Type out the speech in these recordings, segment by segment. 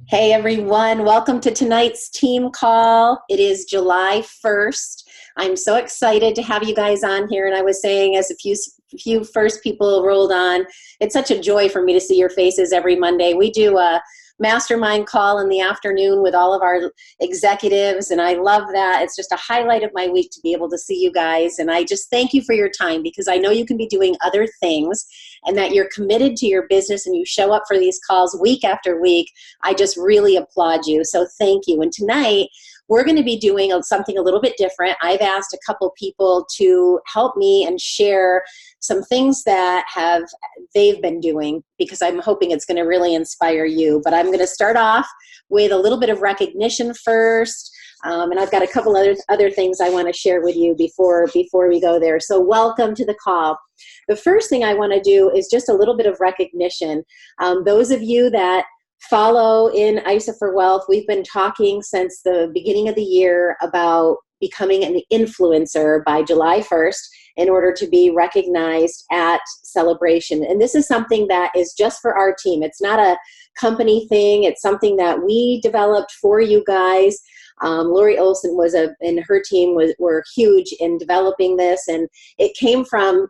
Hey everyone, welcome to tonight's team call. It is July 1st. I'm so excited to have you guys on here, and I was saying as a few first people rolled on, it's such a joy for me to see your faces every Monday. We do a mastermind call in the afternoon with all of our executives, and I love that. It's just a highlight of my week to be able to see you guys, and I just thank you for your time because I know you can be doing other things and that you're committed to your business and you show up for these calls week after week. I just really applaud you, so thank you. And tonight, we're going to be doing something a little bit different. I've asked a couple people to help me and share some things that they've been doing because I'm hoping it's going to really inspire you. But I'm going to start off with a little bit of recognition first. And I've got a couple other things I want to share with you before we go there. So welcome to the call. The first thing I want to do is just a little bit of recognition. Those of you that follow in ISA for Wealth, we've been talking since the beginning of the year about becoming an influencer by July 1st in order to be recognized at Celebration. And this is something that is just for our team. It's not a company thing. It's something that we developed for you guys. Lori Olson and her team were huge in developing this, and it came from,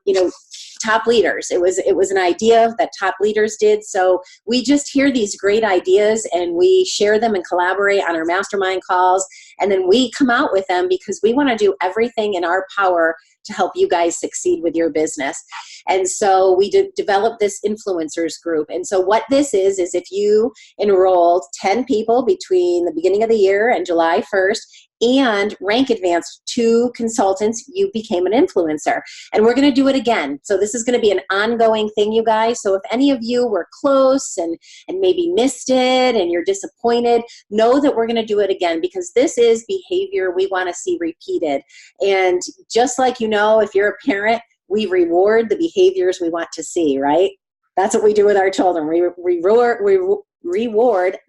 top leaders. It was an idea that top leaders did. So we just hear these great ideas and we share them and collaborate on our mastermind calls. And then we come out with them because we want to do everything in our power to help you guys succeed with your business. And so we developed this influencers group. And so what this is if you enrolled 10 people between the beginning of the year and July 1st and rank advanced 2 consultants, you became an influencer. And we're going to do it again. So this is going to be an ongoing thing, you guys. So if any of you were close and maybe missed it and you're disappointed, know that we're going to do it again because this is behavior we want to see repeated. And just like if you're a parent, we reward the behaviors we want to see, right? That's what we do with our children. We reward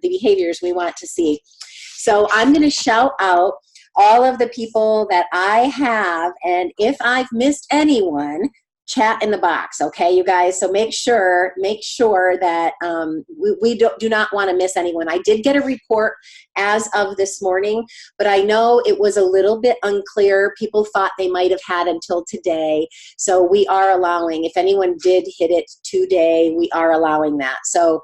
the behaviors we want to see. So I'm going to shout out all of the people that I have, and if I've missed anyone, chat in the box, okay, you guys? So make sure that we do not want to miss anyone. I did get a report as of this morning, but I know it was a little bit unclear. People thought they might have had until today. So we are allowing, if anyone did hit it today, we are allowing that. So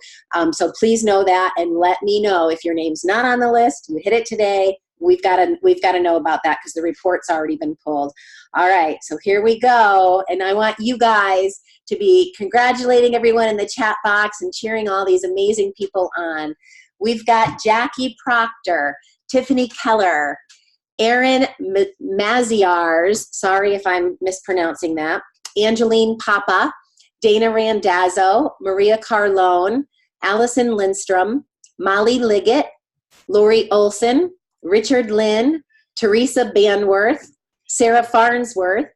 please know that and let me know if your name's not on the list, you hit it today. We've got to know about that because the report's already been pulled. All right, so here we go. And I want you guys to be congratulating everyone in the chat box and cheering all these amazing people on. We've got Jackie Proctor, Tiffany Keller, Erin Maziars, sorry if I'm mispronouncing that, Angeline Papa, Dana Randazzo, Maria Carlone, Allison Lindstrom, Molly Liggett, Lori Olson, Richard Lynn, Teresa Banworth, Sarah Farnsworth,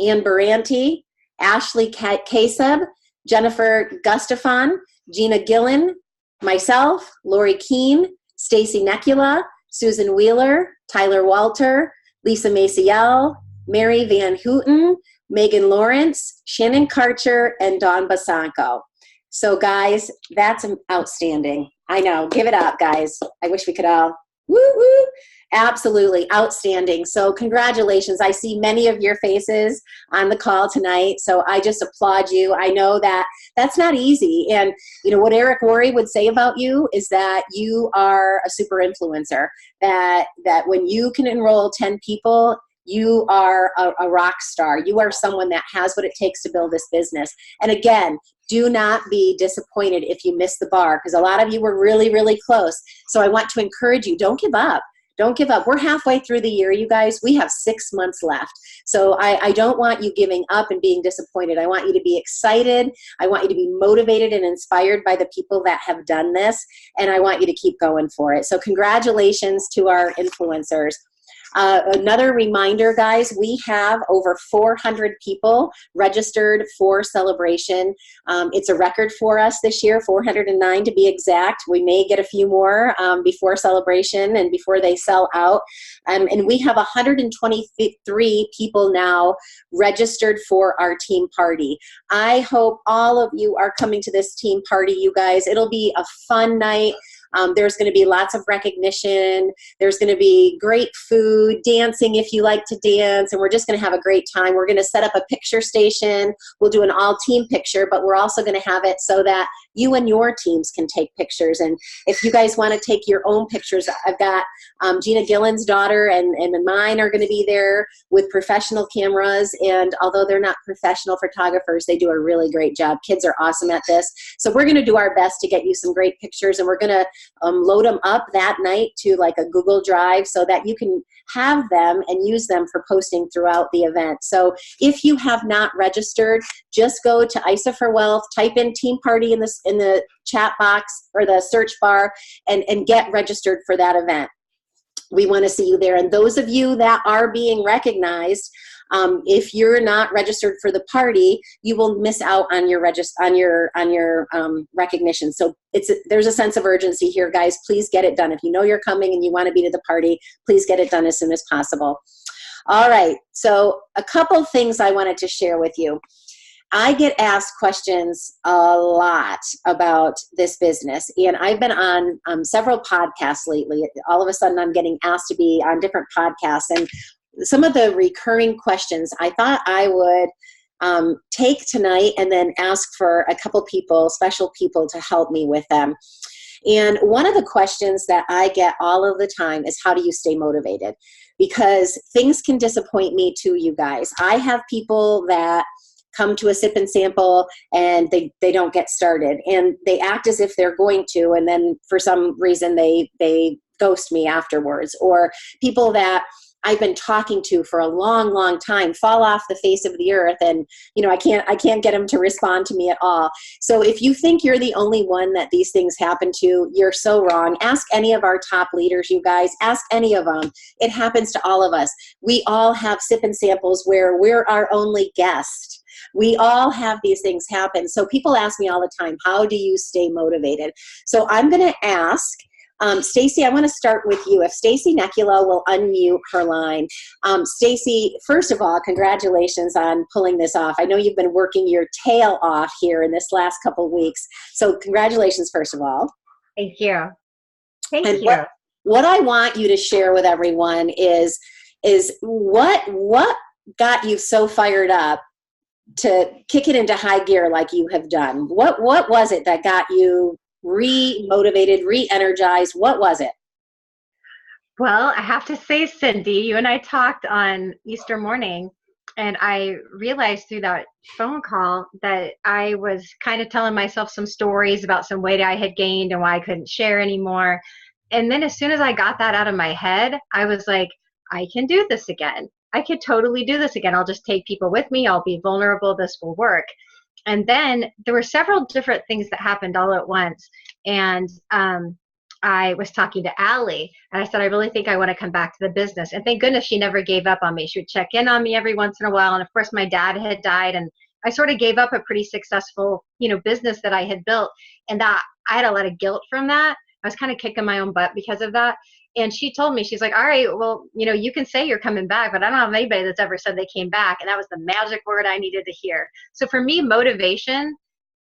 Ann Baranti, Ashley Kaseb, Jennifer Gustafon, Gina Gillen, myself, Lori Keene, Stacy Necula, Susan Wheeler, Tyler Walter, Lisa Maciel, Mary Van Houten, Megan Lawrence, Shannon Karcher, and Dawn Basanko. So guys, that's outstanding. I know, give it up, guys. I wish we could all. Woo woo! Absolutely outstanding. So congratulations. I see many of your faces on the call tonight. So I just applaud you. I know that that's not easy. And what Eric Worre would say about you is that you are a super influencer, that when you can enroll 10 people, you are a rock star. You are someone that has what it takes to build this business. And again, do not be disappointed if you miss the bar because a lot of you were really, really close. So I want to encourage you, don't give up. Don't give up. We're halfway through the year, you guys. We have 6 months left. So I don't want you giving up and being disappointed. I want you to be excited. I want you to be motivated and inspired by the people that have done this. And I want you to keep going for it. So congratulations to our influencers. Another reminder, guys, we have over 400 people registered for Celebration. It's a record for us this year, 409 to be exact. We may get a few more before Celebration and before they sell out. And we have 123 people now registered for our team party. I hope all of you are coming to this team party, you guys. It'll be a fun night. There's going to be lots of recognition. There's going to be great food, dancing if you like to dance, and we're just going to have a great time. We're going to set up a picture station. We'll do an all-team picture, but we're also going to have it so that you and your teams can take pictures. And if you guys want to take your own pictures, I've got Gina Gillen's daughter and mine are going to be there with professional cameras. And although they're not professional photographers, they do a really great job. Kids are awesome at this. So we're going to do our best to get you some great pictures, and we're going to load them up that night to like a Google Drive so that you can have them and use them for posting throughout the event. So if you have not registered, just go to ISA for Wealth, type in Team Party in the chat box or the search bar, and get registered for that event. We want to see you there. And those of you that are being recognized, if you're not registered for the party, you will miss out on your recognition. So there's a sense of urgency here, guys. Please get it done. If you know you're coming and you want to be to the party, please get it done as soon as possible. All right. So a couple things I wanted to share with you. I get asked questions a lot about this business, and I've been on several podcasts lately. All of a sudden, I'm getting asked to be on different podcasts, and some of the recurring questions I thought I would take tonight and then ask for a couple people, special people, to help me with them. And one of the questions that I get all of the time is, how do you stay motivated? Because things can disappoint me too, you guys. I have people that come to a sip and sample and they don't get started, and they act as if they're going to, and then for some reason they ghost me afterwards. Or people that I've been talking to for a long, long time fall off the face of the earth, and I can't get them to respond to me at all. So if you think you're the only one that these things happen to, you're so wrong. Ask any of our top leaders, you guys. Ask any of them. It happens to all of us. We all have sip and samples where we're our only guest. We all have these things happen. So people ask me all the time, how do you stay motivated? So I'm going to ask Stacy, I want to start with you. If Stacy Necula will unmute her line. Stacy, first of all, congratulations on pulling this off. I know you've been working your tail off here in this last couple of weeks. So congratulations, first of all. Thank you. Thank you. What I want you to share with everyone is what got you so fired up to kick it into high gear like you have done? What was it that got you re-motivated, re-energized? What was it? Well, I have to say, Cindy, you and I talked on Easter morning, and I realized through that phone call that I was kind of telling myself some stories about some weight I had gained and why I couldn't share anymore. And then as soon as I got that out of my head, I was like, I can do this again. I could totally do this again. I'll just take people with me. I'll be vulnerable. This will work. And then there were several different things that happened all at once. And I was talking to Allie, and I said, I really think I want to come back to the business. And thank goodness she never gave up on me. She would check in on me every once in a while. And of course, my dad had died, and I sort of gave up a pretty successful, business that I had built. And that I had a lot of guilt from that. I was kind of kicking my own butt because of that. And she told me, she's like, all right, well, you can say you're coming back, but I don't have anybody that's ever said they came back. And that was the magic word I needed to hear. So for me, motivation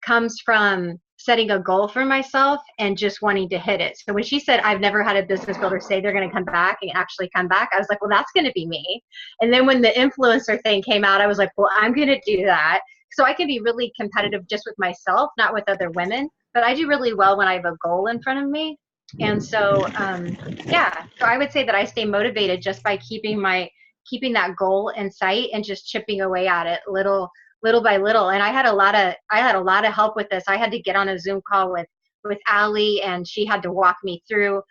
comes from setting a goal for myself and just wanting to hit it. So when she said, I've never had a business builder say they're going to come back and actually come back, I was like, well, that's going to be me. And then when the influencer thing came out, I was like, well, I'm going to do that. So I can be really competitive just with myself, not with other women, but I do really well when I have a goal in front of me. And so, so I would say that I stay motivated just by keeping that goal in sight and just chipping away at it little by little. And I had a lot of help with this. I had to get on a Zoom call with Allie, and she had to walk me through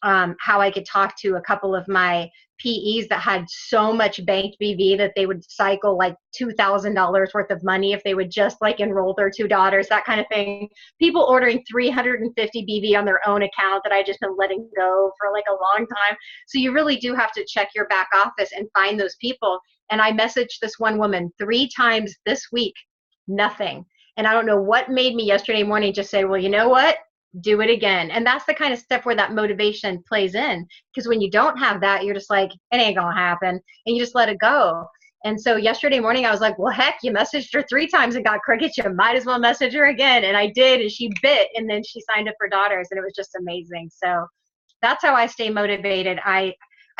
how I could talk to a couple of my PEs that had so much banked BV that they would cycle like $2,000 worth of money if they would just enroll their two daughters, that kind of thing. People ordering 350 BV on their own account that I just been letting go for a long time. So you really do have to check your back office and find those people. And I messaged this one woman 3 times this week, nothing. And I don't know what made me yesterday morning just say, well, you know what? Do it again. And that's the kind of stuff where that motivation plays in, because when you don't have that, you're just like, it ain't gonna happen, and you just let it go. And so yesterday morning, I was like, well, heck, you messaged her 3 times and got crickets. You might as well message her again. And I did, and she bit, and then she signed up for daughters, and it was just amazing. So that's how I stay motivated. I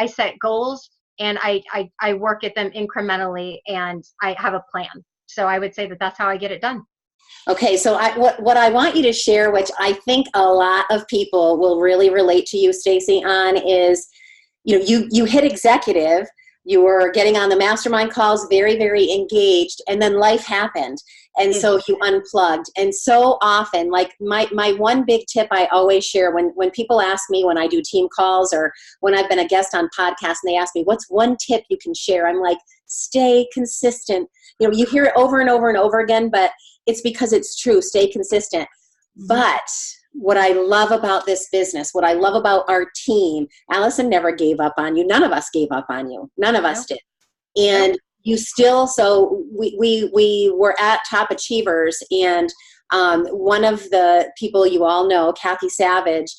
set goals, and I work at them incrementally, and I have a plan. So I would say that that's how I get it done. Okay, so what I want you to share, which I think a lot of people will really relate to you, Stacy, on is, you hit executive, you were getting on the mastermind calls, very, very engaged, and then life happened. And so you unplugged. And so often, like my one big tip I always share when people ask me when I do team calls or when I've been a guest on podcasts and they ask me, what's one tip you can share? I'm like, stay consistent. You hear it over and over and over again, but it's because it's true. Stay consistent. But what I love about this business, what I love about our team, Allison never gave up on you. None of us gave up on you. None of us did. And you still, so we were at Top Achievers, and one of the people you all know, Kathy Savage,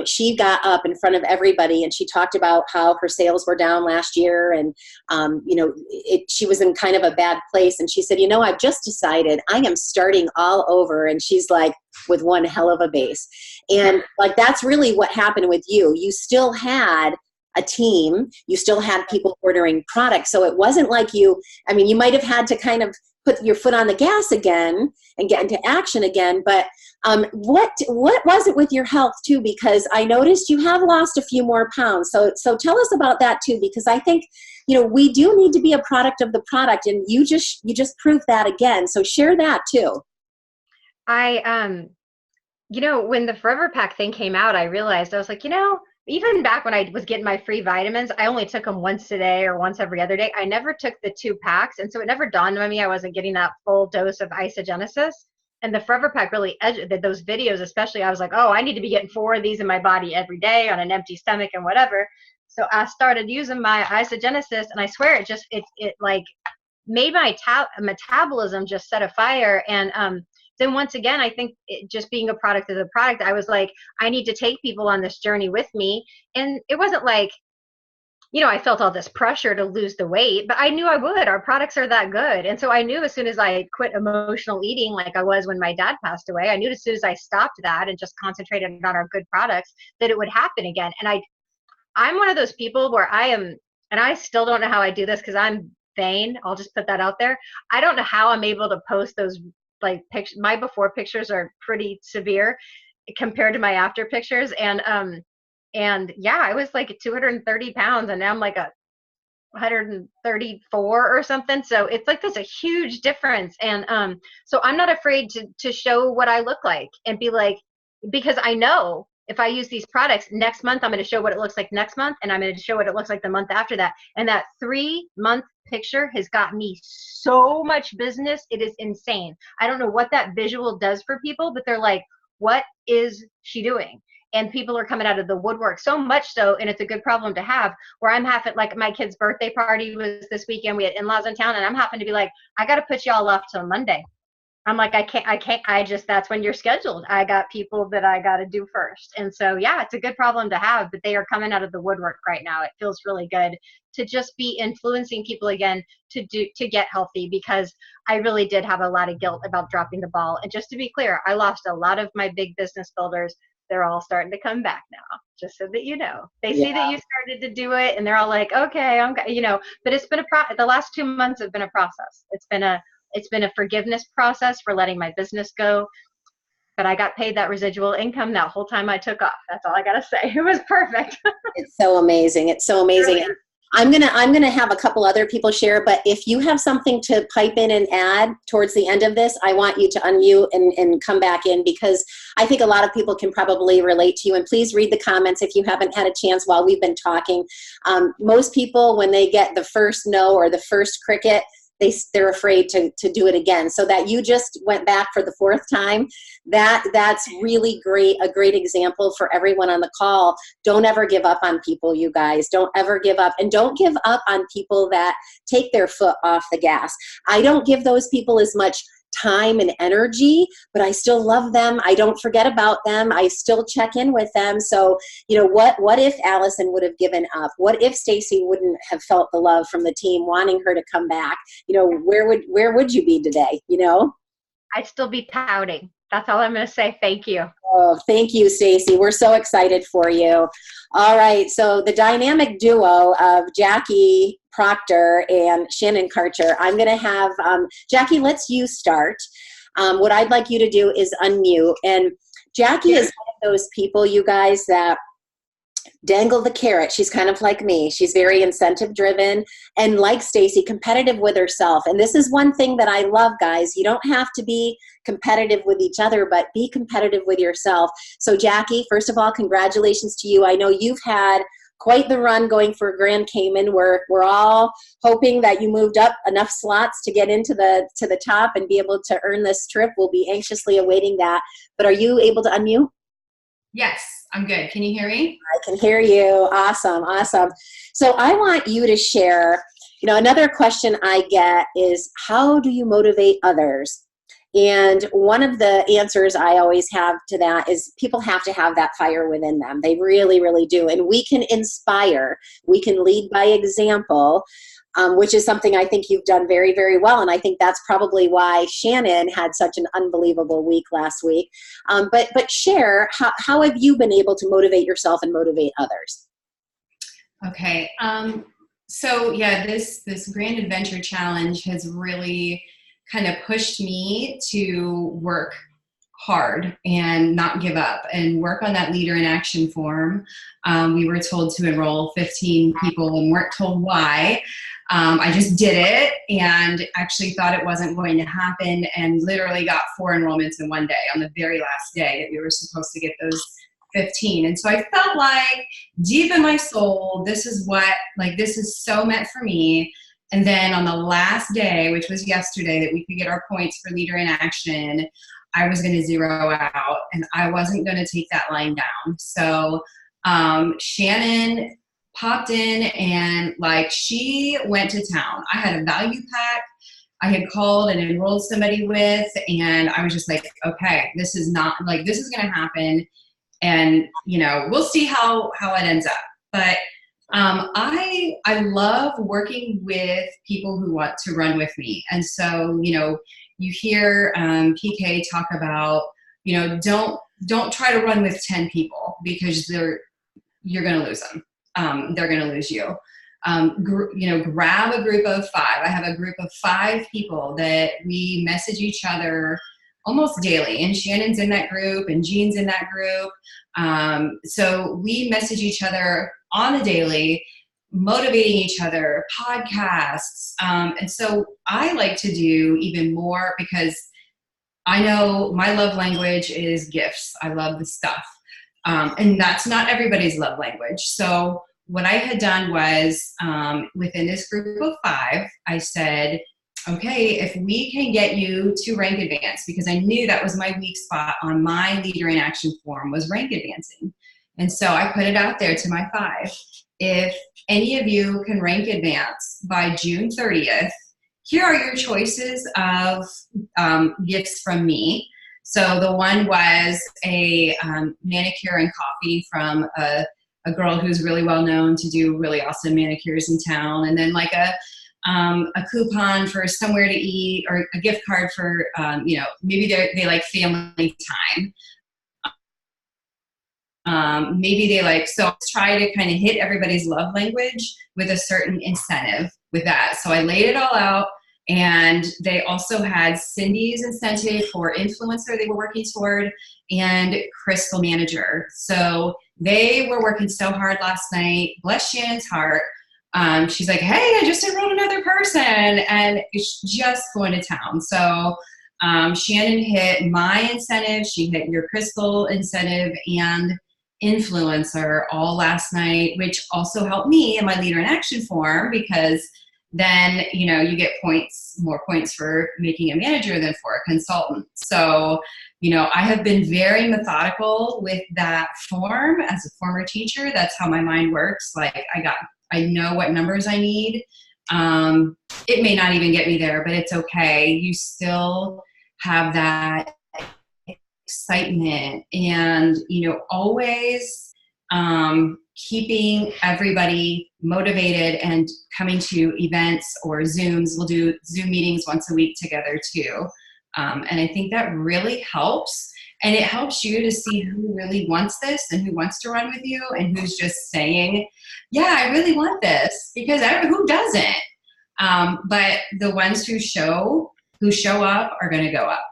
she got up in front of everybody and she talked about how her sales were down last year, and she was in kind of a bad place, and she said, I've just decided I am starting all over. And she's like, with one hell of a base. And like, that's really what happened with you. You still had a team, you still had people ordering products. So it wasn't like you might have had to kind of put your foot on the gas again and get into action again. But what was it with your health too? Because I noticed you have lost a few more pounds. So tell us about that too, because I think, we do need to be a product of the product, and you just proved that again. So share that too. When the Forever Pack thing came out, I realized, I was like, even back when I was getting my free vitamins, I only took them once a day or once every other day. I never took the 2 packs. And so it never dawned on me I wasn't getting that full dose of Isagenesis. And the Forever Pack really those videos, especially, I was like, oh, I need to be getting 4 of these in my body every day on an empty stomach and whatever. So I started using my Isagenesis, and I swear it like made my metabolism just set afire. And then once again, I think just being a product of the product, I was like, I need to take people on this journey with me. And it wasn't like, I felt all this pressure to lose the weight, but I knew I would. Our products are that good. And so I knew as soon as I quit emotional eating, like I was when my dad passed away, I knew as soon as I stopped that and just concentrated on our good products, that it would happen again. And I'm one of those people where I am, and I still don't know how I do this because I'm vain. I'll just put that out there. I don't know how I'm able to post those like pictures. My before pictures are pretty severe compared to my after pictures. And yeah, I was like 230 pounds, and now I'm like 134 or something. So it's like there's a huge difference. And so I'm not afraid to show what I look like and be like, because I know if I use these products next month, I'm going to show what it looks like next month, and I'm going to show what it looks like the month after that. And that 3-month picture has got me so much business. It is insane. I don't know what that visual does for people, but they're like, what is she doing? And people are coming out of the woodwork, so much so, and it's a good problem to have, where I'm having, like, my kid's birthday party was this weekend. We had in-laws in town, and I'm having to be like, I got to put y'all off till Monday. I'm like, that's when you're scheduled. I got people that I got to do first. And so, yeah, it's a good problem to have, but they are coming out of the woodwork right now. It feels really good to just be influencing people again to get healthy, because I really did have a lot of guilt about dropping the ball. And just to be clear, I lost a lot of my big business builders. They're all starting to come back now, just so that you know. They see that you started to do it, and they're all like, okay, but it's been the last 2 months have been a process. It's been a forgiveness process for letting my business go. But I got paid that residual income that whole time I took off. That's all I got to say. It was perfect. It's so amazing. It's so amazing. Really? I'm gonna have a couple other people share, but if you have something to pipe in and add towards the end of this, I want you to unmute and come back in, because I think a lot of people can probably relate to you. And please read the comments if you haven't had a chance while we've been talking. Most people, when they get the first no or the first cricket, they're afraid to do it again. So that you just went back for the 4th time, that's really great, a great example for everyone on the call. Don't ever give up on people, you guys. Don't ever give up. And don't give up on people that take their foot off the gas. I don't give those people as much time and energy, but I still love them. I don't forget about them. I still check in with them. So, what if Allison would have given up? What if Stacy wouldn't have felt the love from the team wanting her to come back? Where would you be today? I'd still be pouting. That's all I'm going to say. Thank you. Oh, thank you, Stacy. We're so excited for you. All right. So the dynamic duo of Jackie Proctor and Shannon Karcher, I'm going to have, Jackie, let's you start. What I'd like you to do is unmute. And Jackie is one of those people, you guys, that dangle the carrot. She's kind of like me. She's very incentive driven and, like Stacy, competitive with herself. And this is one thing that I love, guys. You don't have to be competitive with each other, but be competitive with yourself. So Jackie, first of all, congratulations to you. I know you've had quite the run going for Grand Cayman. We're all hoping that you moved up enough slots to get into the top and be able to earn this trip. We'll be anxiously awaiting that. But are you able to unmute? Yes, I'm good. Can you hear me? I can hear you. Awesome. So I want you to share, another question I get is, how do you motivate others? And one of the answers I always have to that is people have to have that fire within them. They really, really do. And we can inspire. We can lead by example. Which is something I think you've done very, very well. And I think that's probably why Shannon had such an unbelievable week last week. But share, how have you been able to motivate yourself and motivate others? Okay. So yeah, this Grand Adventure Challenge has really kind of pushed me to work hard and not give up and work on that leader in action form. We were told to enroll 15 people and weren't told why. I just did it and actually thought it wasn't going to happen and literally got 4 enrollments in one day on the very last day that we were supposed to get those 15. And so I felt like deep in my soul, this is so meant for me. And then on the last day, which was yesterday, that we could get our points for leader in action, I was going to zero out and I wasn't going to take that line down. So Shannon popped in and she went to town. I had a value pack I had called and enrolled somebody with, and I was just like, okay, this is going to happen. And, we'll see how it ends up. But I love working with people who want to run with me. And so, you hear PK talk about, don't try to run with 10 people because you're going to lose them. They're going to lose you. Grab a group of 5. I have a group of 5 people that we message each other almost daily, and Shannon's in that group and Jean's in that group. So we message each other on a daily, motivating each other, podcasts. And so I like to do even more because I know my love language is gifts. I love the stuff. And that's not everybody's love language. So what I had done was within this group of 5, I said, okay, if we can get you to rank advance, because I knew that was my weak spot on my leader in action form was rank advancing. And so I put it out there to my 5. If any of you can rank advance by June 30th, here are your choices of gifts from me. So the one was a manicure and coffee from a girl who's really well known to do really awesome manicures in town, and then a coupon for somewhere to eat, or a gift card for maybe they like family time. Maybe they so try to kind of hit everybody's love language with a certain incentive with that. So I laid it all out, and they also had Cindy's incentive for influencer they were working toward, and Crystal Manager. So they were working so hard last night. Bless Shannon's heart. She's like, hey, I just enrolled another person, and it's just going to town. So Shannon hit my incentive, she hit your Crystal incentive and influencer all last night, which also helped me in my leader in action form, because then you get more points for making a manager than for a consultant. So I have been very methodical with that form as a former teacher. That's how my mind works. I know what numbers I need. It may not even get me there, but it's okay. You still have that excitement and, always keeping everybody motivated and coming to events or Zooms. We'll do Zoom meetings once a week together too. And I think that really helps. And it helps you to see who really wants this and who wants to run with you and who's just saying, yeah, I really want this, because who doesn't? But the ones who show up are going to go up.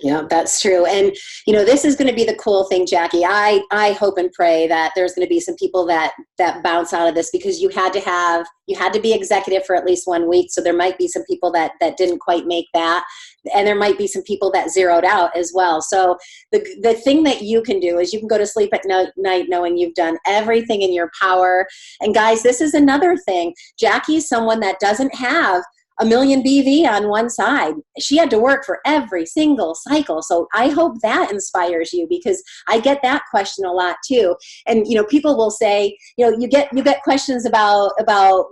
Yeah, that's true. And, this is going to be the cool thing, Jackie. I hope and pray that there's going to be some people that bounce out of this, because you had to be executive for at least 1 week. So there might be some people that didn't quite make that. And there might be some people that zeroed out as well. So the thing that you can do is you can go to sleep at night knowing you've done everything in your power. And guys, this is another thing. Jackie's someone that doesn't have a million BV on one side. She had to work for every single cycle. So I hope that inspires you, because I get that question a lot too. And, people will say, you get questions about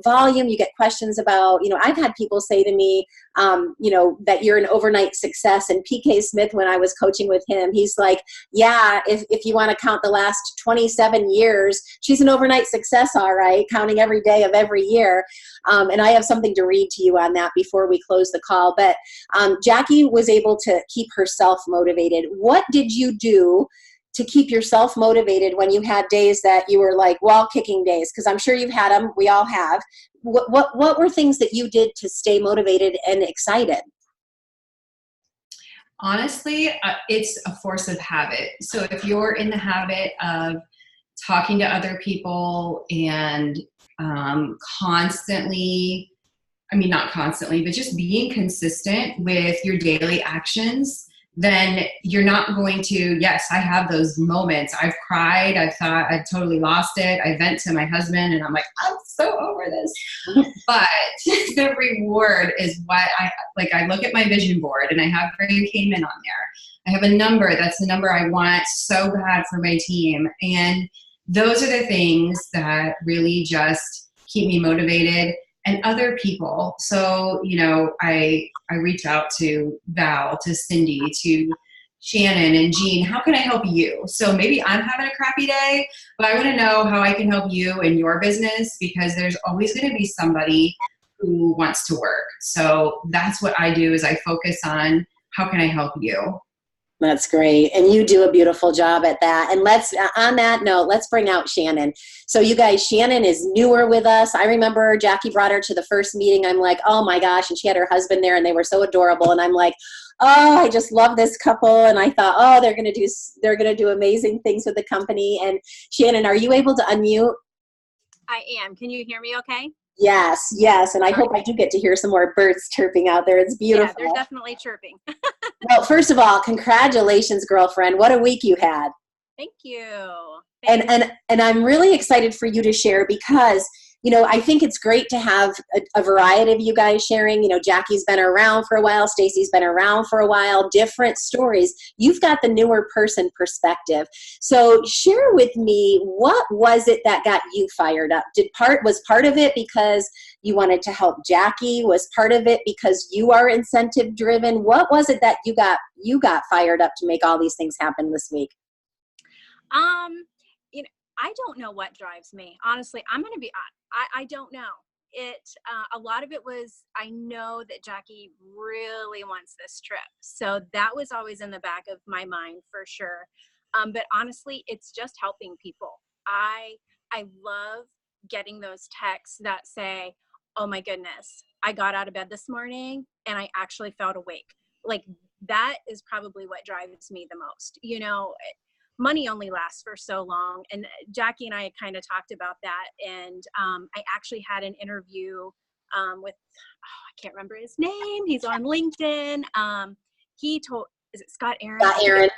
volume. You get questions about, I've had people say to me, that you're an overnight success. And PK Smith, when I was coaching with him, he's like, yeah, if you want to count the last 27 years, she's an overnight success. All right. Counting every day of every year. And I have something to read to you on that before we close the call. But Jackie was able to keep herself motivated. What did you do to keep yourself motivated when you had days that you were like wall kicking days? Because I'm sure you've had them. We all have. What were things that you did to stay motivated and excited? Honestly, it's a force of habit. So if you're in the habit of talking to other people and constantly, not constantly, but just being consistent with your daily actions, then you're not going to, yes, I have those moments. I've cried. I've thought I've totally lost it. I vent to my husband and I'm like, I'm so over this. But the reward is what I look at my vision board and I have Graham Kamen on there. I have a number. That's the number I want so bad for my team. And those are the things that really just keep me motivated. And other people. So, I reach out to Val, to Cindy, to Shannon and Jean. How can I help you? So maybe I'm having a crappy day, but I want to know how I can help you in your business, because there's always going to be somebody who wants to work. So that's what I do, is I focus on how can I help you? That's great. And you do a beautiful job at that. And on that note, let's bring out Shannon. So you guys, Shannon is newer with us. I remember Jackie brought her to the first meeting. I'm like, oh my gosh. And she had her husband there and they were so adorable. And I'm like, oh, I just love this couple. And I thought, oh, they're going to do amazing things with the company. And Shannon, are you able to unmute? I am. Can you hear me okay? Yes. And I hope I do get to hear some more birds chirping out there. It's beautiful. Yeah, they're definitely chirping. Well, first of all, congratulations, girlfriend. What a week you had. Thank you. And I'm really excited for you to share, because I think it's great to have a variety of you guys sharing. Jackie's been around for a while. Stacy's been around for a while. Different stories. You've got the newer person perspective. So share with me, what was it that got you fired up? Was part of it because you wanted to help Jackie? Was part of it because you are incentive driven? What was it that you got fired up to make all these things happen this week? I don't know what drives me. Honestly, I'm going to be, I don't know. A lot of it was, I know that Jackie really wants this trip. So that was always in the back of my mind for sure. But honestly, it's just helping people. I love getting those texts that say, oh my goodness, I got out of bed this morning and I actually felt awake. Like, that is probably what drives me the most. Money only lasts for so long. And Jackie and I kind of talked about that. And I actually had an interview with, I can't remember his name. He's on LinkedIn. Is it Scott Aaron? Scott Aaron.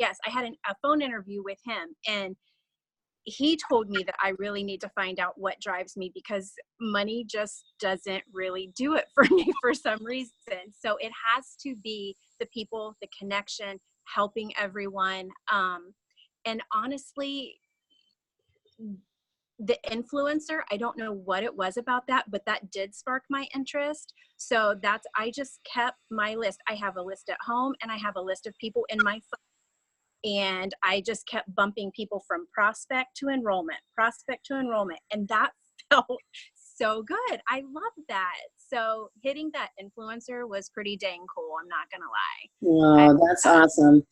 Yes, I had a phone interview with him. And he told me that I really need to find out what drives me, because money just doesn't really do it for me for some reason. So it has to be the people, the connection, helping everyone. And honestly, the influencer, I don't know what it was about that, but that did spark my interest. So I just kept my list. I have a list at home and I have a list of people in my phone. And I just kept bumping people from prospect to enrollment. And that felt so good. I love that. So hitting that influencer was pretty dang cool. I'm not going to lie. Oh, that's awesome.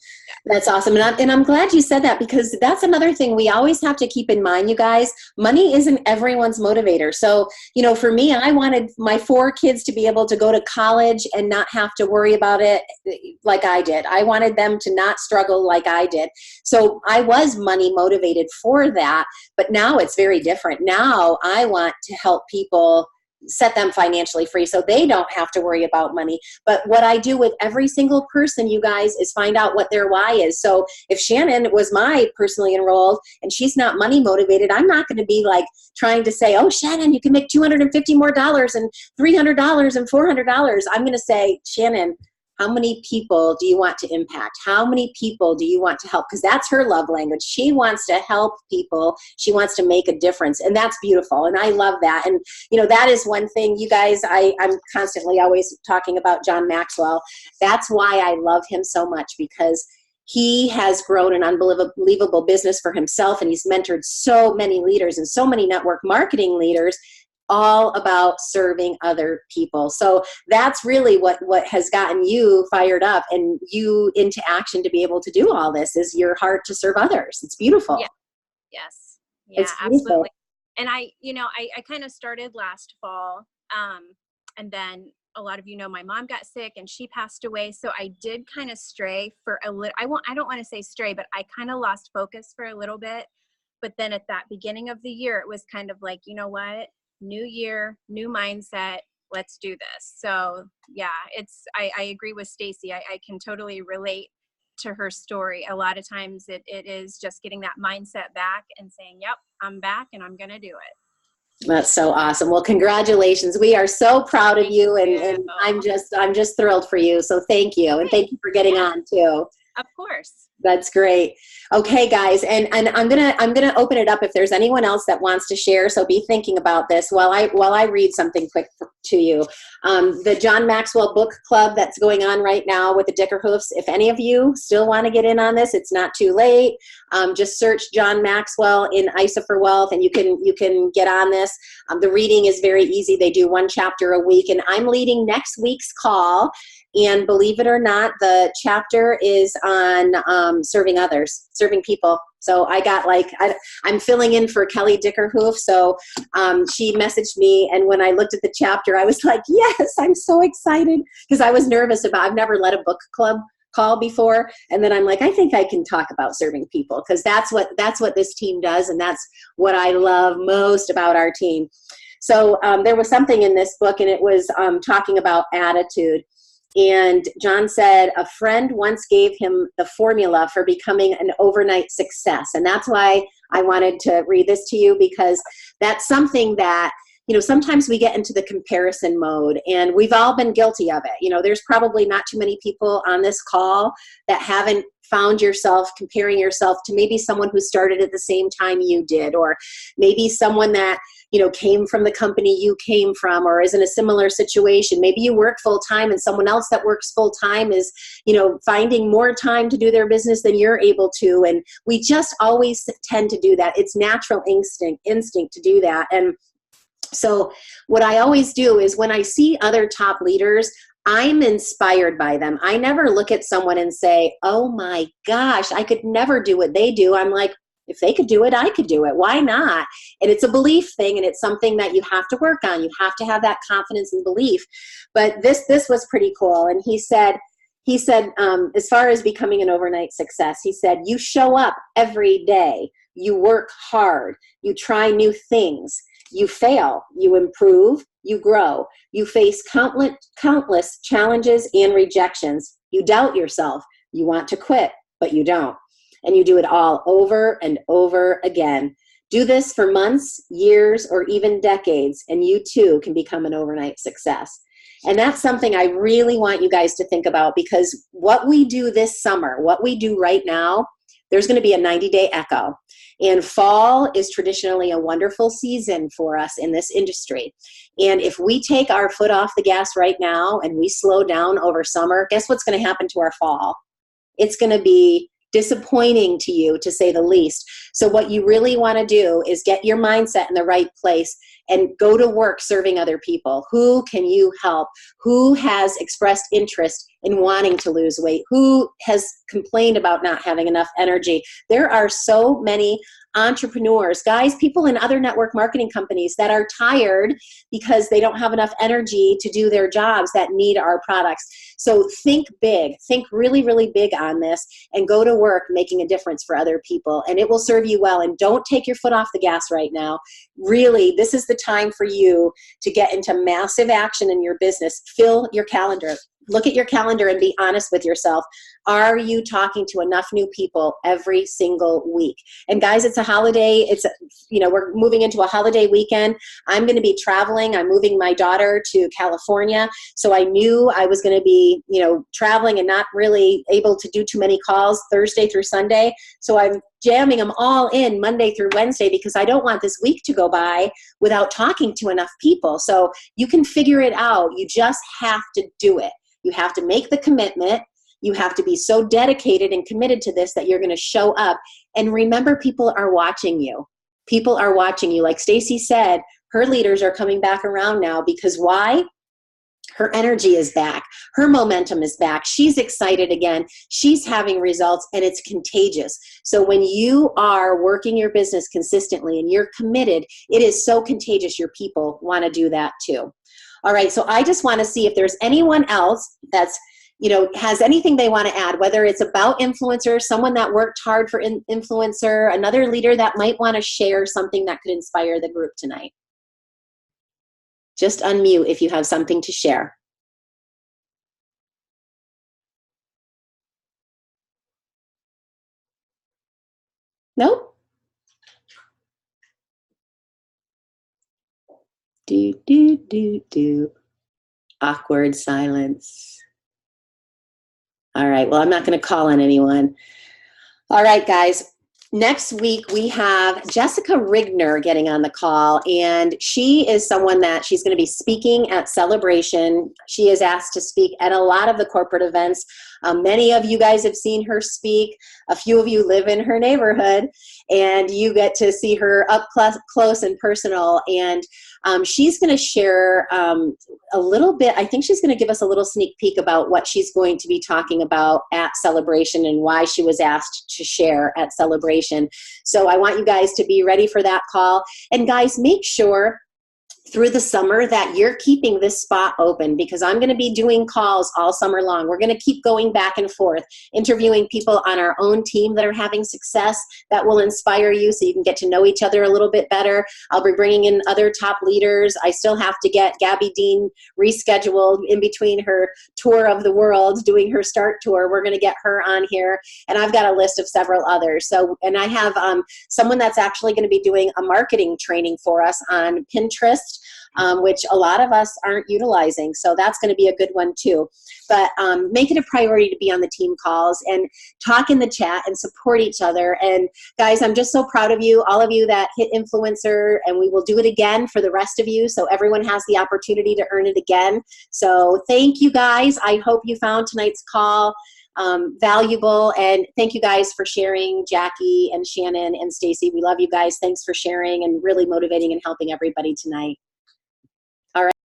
That's awesome. And I'm glad you said that, because that's another thing we always have to keep in mind, you guys. Money isn't everyone's motivator. So, for me, I wanted my 4 kids to be able to go to college and not have to worry about it like I did. I wanted them to not struggle like I did. So I was money motivated for that. But now it's very different. Now I want to help people, set them financially free so they don't have to worry about money. But what I do with every single person, you guys, is find out what their why is. So if Shannon was my personally enrolled and she's not money motivated, I'm not going to be like trying to say, oh, Shannon, you can make $250 more and $300 and $400. I'm going to say, Shannon, how many people do you want to impact? How many people do you want to help? Because that's her love language. She wants to help people. She wants to make a difference. And that's beautiful. And I love that. And, that is one thing, you guys, I'm constantly always talking about John Maxwell. That's why I love him so much, because he has grown an unbelievable business for himself. And he's mentored so many leaders and so many network marketing leaders, all about serving other people. So that's really what has gotten you fired up and you into action to be able to do all this, is your heart to serve others. It's beautiful. Yeah. Yes. Yeah, absolutely. And I kind of started last fall. And then a lot of my mom got sick and she passed away. So I did kind of stray for a little, I don't want to say stray, but I kind of lost focus for a little bit. But then at that beginning of the year, it was kind of like, you know what? New year, new mindset, let's do this. So yeah, I agree with Stacy. I can totally relate to her story. A lot of times it is just getting that mindset back and saying, yep, I'm back and I'm going to do it. That's so awesome. Well, congratulations. We are so proud of you, and I'm just thrilled for you. So thank you. And thank you for getting on too. Of course. That's great. Okay, guys, and I'm gonna open it up if there's anyone else that wants to share. So be thinking about this while I read something quick to you. The John Maxwell Book Club that's going on right now with the Dickerhoofs. If any of you still want to get in on this, it's not too late. Just search John Maxwell in ISA for Wealth, and you can get on this. The reading is very easy. They do 1 chapter a week, and I'm leading next week's call. And believe it or not, the chapter is on serving others, serving people. So I got I'm filling in for Kelly Dickerhoof. So she messaged me, and when I looked at the chapter, I was like, yes, I'm so excited, because I was nervous I've never led a book club call before. And then I'm like, I think I can talk about serving people, because that's what this team does. And that's what I love most about our team. So there was something in this book, and it was talking about attitude. And John said a friend once gave him the formula for becoming an overnight success. And that's why I wanted to read this to you, because that's something that, sometimes we get into the comparison mode, and we've all been guilty of it. There's probably not too many people on this call that haven't found yourself comparing yourself to maybe someone who started at the same time you did, or maybe someone that came from the company you came from, or is in a similar situation. Maybe you work full time and someone else that works full time is, finding more time to do their business than you're able to. And we just always tend to do that. It's natural instinct to do that. And so what I always do is, when I see other top leaders, I'm inspired by them. I never look at someone and say, oh my gosh, I could never do what they do. I'm like, if they could do it, I could do it. Why not? And it's a belief thing, and it's something that you have to work on. You have to have that confidence and belief. But this was pretty cool. And he said, as far as becoming an overnight success, he said, you show up every day. You work hard. You try new things. You fail. You improve. You grow. You face countless challenges and rejections. You doubt yourself. You want to quit, but you don't. And you do it all over and over again. Do this for months, years, or even decades, and you too can become an overnight success. And that's something I really want you guys to think about, because what we do this summer, what we do right now, there's going to be a 90-day echo. And fall is traditionally a wonderful season for us in this industry. And if we take our foot off the gas right now and we slow down over summer, guess what's going to happen to our fall? It's going to be disappointing to you, to say the least. So what you really want to do is get your mindset in the right place and go to work serving other people. Who can you help? Who has expressed interest in wanting to lose weight? Who has complained about not having enough energy? There are so many entrepreneurs, guys, people in other network marketing companies that are tired because they don't have enough energy to do their jobs that need our products. So think big, think really, really big on this and go to work making a difference for other people, and it will serve you well. And don't take your foot off the gas right now. Really, this is the time for you to get into massive action in your business. Fill your calendar. Look at your calendar and be honest with yourself. Are you talking to enough new people every single week? And guys, it's a holiday. We're moving into a holiday weekend. I'm going to be traveling. I'm moving my daughter to California. So I knew I was going to be, traveling and not really able to do too many calls Thursday through Sunday. So I'm jamming them all in Monday through Wednesday because I don't want this week to go by without talking to enough people. So you can figure it out. You just have to do it. You have to make the commitment. You have to be so dedicated and committed to this that you're going to show up. And remember, people are watching you. People are watching you. Like Stacy said, her leaders are coming back around now because why? Her energy is back. Her momentum is back. She's excited again. She's having results, and it's contagious. So when you are working your business consistently and you're committed, it is so contagious. Your people want to do that too. All right, so I just want to see if there's anyone else that's, has anything they want to add, whether it's about influencers, someone that worked hard for influencer, another leader that might want to share something that could inspire the group tonight. Just unmute if you have something to share. Nope. Do. Awkward silence. All right, well, I'm not going to call on anyone. All right, guys. Next week, we have Jessica Rigner getting on the call, and she is someone that she's going to be speaking at Celebration. She is asked to speak at a lot of the corporate events. Many of you guys have seen her speak. A few of you live in her neighborhood, and you get to see her up close and personal. And she's going to share a little bit. I think she's going to give us a little sneak peek about what she's going to be talking about at Celebration and why she was asked to share at Celebration. So I want you guys to be ready for that call. And guys, make sure through the summer that you're keeping this spot open, because I'm going to be doing calls all summer long. We're going to keep going back and forth, interviewing people on our own team that are having success that will inspire you so you can get to know each other a little bit better. I'll be bringing in other top leaders. I still have to get Gabby Dean rescheduled in between her tour of the world, doing her start tour. We're going to get her on here. And I've got a list of several others. So, and I have someone that's actually going to be doing a marketing training for us on Pinterest, which a lot of us aren't utilizing. So that's going to be a good one too. But make it a priority to be on the team calls and talk in the chat and support each other. And guys, I'm just so proud of you, all of you that hit influencer, and we will do it again for the rest of you. So everyone has the opportunity to earn it again. So thank you guys. I hope you found tonight's call valuable, and thank you guys for sharing, Jackie and Shannon and Stacy. We love you guys. Thanks for sharing and really motivating and helping everybody tonight.